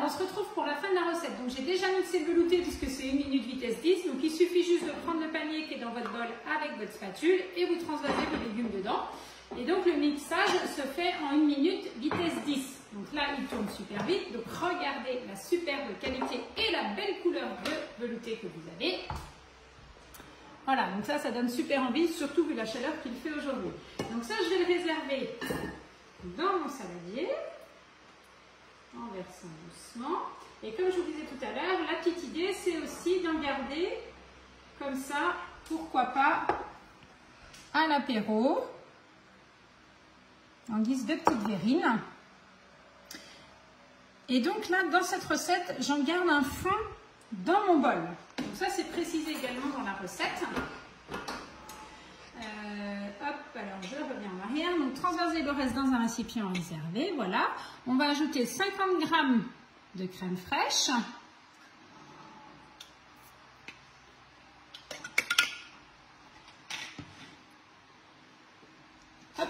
on se retrouve pour la fin de la recette. Donc j'ai déjà mixé le velouté puisque c'est 1 minute vitesse 10. Donc il suffit juste de prendre le panier qui est dans votre bol avec votre spatule et vous transvasez vos légumes dedans. Et donc le mixage se fait en 1 minute vitesse 10. Donc là il tourne super vite. Donc regardez la superbe qualité et la belle couleur de velouté que vous avez. Voilà, donc ça donne super envie, surtout vu la chaleur qu'il fait aujourd'hui. Donc ça je vais le réserver dans mon saladier. En versant doucement. Et comme je vous disais tout à l'heure, la petite idée, c'est aussi d'en garder comme ça, pourquoi pas, à l'apéro, en guise de petite verrine. Et donc là, dans cette recette, j'en garde un fond dans mon bol. Donc ça, c'est précisé également dans la recette. Hop, alors je reviens en arrière. Donc transvaser le reste dans un récipient réservé. Voilà. On va ajouter 50 g de crème fraîche. Hop.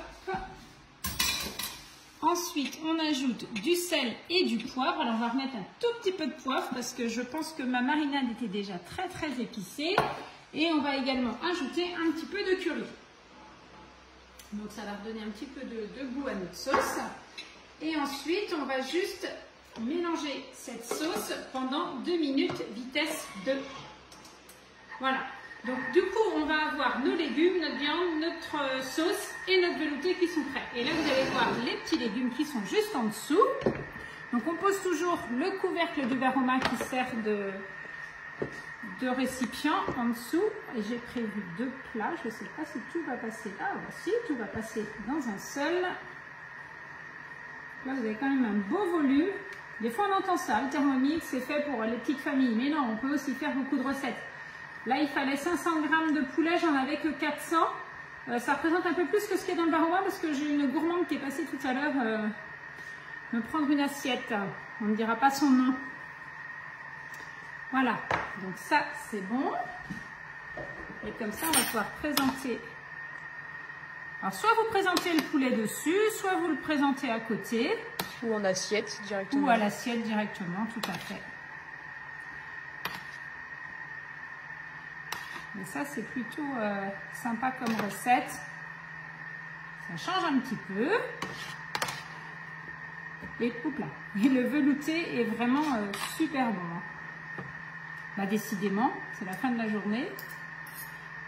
Ensuite, on ajoute du sel et du poivre. Alors on va remettre un tout petit peu de poivre parce que je pense que ma marinade était déjà très épicée. Et on va également ajouter un petit peu de curry. Donc ça va redonner un petit peu de goût à notre sauce. Et ensuite, on va juste mélanger cette sauce pendant 2 minutes, vitesse 2. Voilà. Donc du coup, on va avoir nos légumes, notre viande, notre sauce et notre velouté qui sont prêts. Et là, vous allez voir les petits légumes qui sont juste en dessous. Donc on pose toujours le couvercle du Varoma qui sert de récipient en dessous. Et j'ai prévu 2 plats. Je ne sais pas si tout va passer. Ah, voici, tout va passer dans un seul. Là, vous avez quand même un beau volume. Des fois, on entend ça. Le Thermomix, c'est fait pour les petites familles. Mais non, on peut aussi faire beaucoup de recettes. Là, il fallait 500 g de poulet. J'en avais que 400. Ça représente un peu plus que ce qu'il y a dans le Varoma parce que j'ai une gourmande qui est passée tout à l'heure me prendre une assiette. On ne dira pas son nom. Voilà. Donc ça, c'est bon. Et comme ça, on va pouvoir présenter. Alors, soit vous présentez le poulet dessus, soit vous le présentez à côté. Ou en assiette directement. Ou à l'assiette directement, tout à fait. Mais ça, c'est plutôt sympa comme recette. Ça change un petit peu. Et, et le velouté est vraiment super bon. Bah, décidément, c'est la fin de la journée.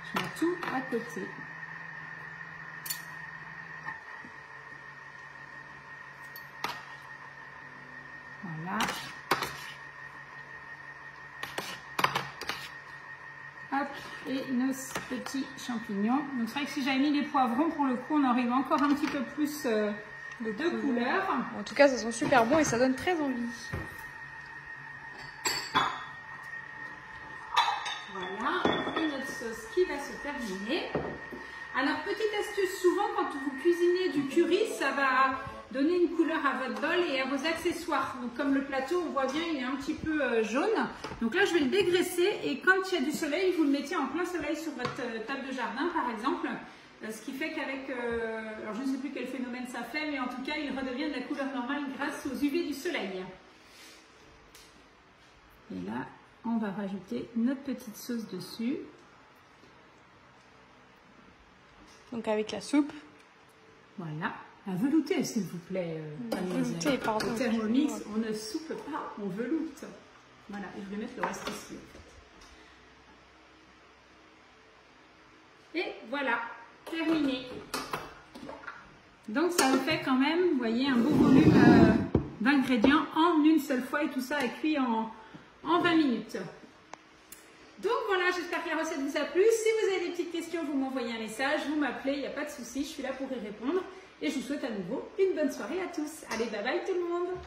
Je mets tout à côté. Voilà. Hop, et nos petits champignons. Donc c'est vrai que si j'avais mis les poivrons, pour le coup, on aurait eu encore un petit peu plus de couleurs. En tout cas, ça sent super bon et ça donne très envie. Voilà, et notre sauce qui va se terminer. Alors, petite astuce, souvent quand vous cuisinez du curry, ça va donner une couleur à votre bol et à vos accessoires. Donc comme le plateau, on voit bien, il est un petit peu jaune. Donc là, je vais le dégraisser et quand il y a du soleil, vous le mettez en plein soleil sur votre table de jardin, par exemple. Ce qui fait qu'avec, alors je ne sais plus quel phénomène ça fait, mais en tout cas, il redevient de la couleur normale grâce aux UV du soleil. Et là, on va rajouter notre petite sauce dessus. Donc avec la soupe. Voilà. À velouter, s'il vous plaît. Velouter, pardon. Au Thermomix, on ne soupe pas, on veloute. Voilà, et je vais mettre le reste ici. Et voilà, terminé. Donc ça me fait quand même, vous voyez, un beau volume d'ingrédients en une seule fois et tout ça est cuit en 20 minutes. Donc voilà, j'espère que la recette vous a plu. Si vous avez des petites questions, vous m'envoyez un message, vous m'appelez, il n'y a pas de souci, je suis là pour y répondre. Et je vous souhaite à nouveau une bonne soirée à tous. Allez, bye bye tout le monde!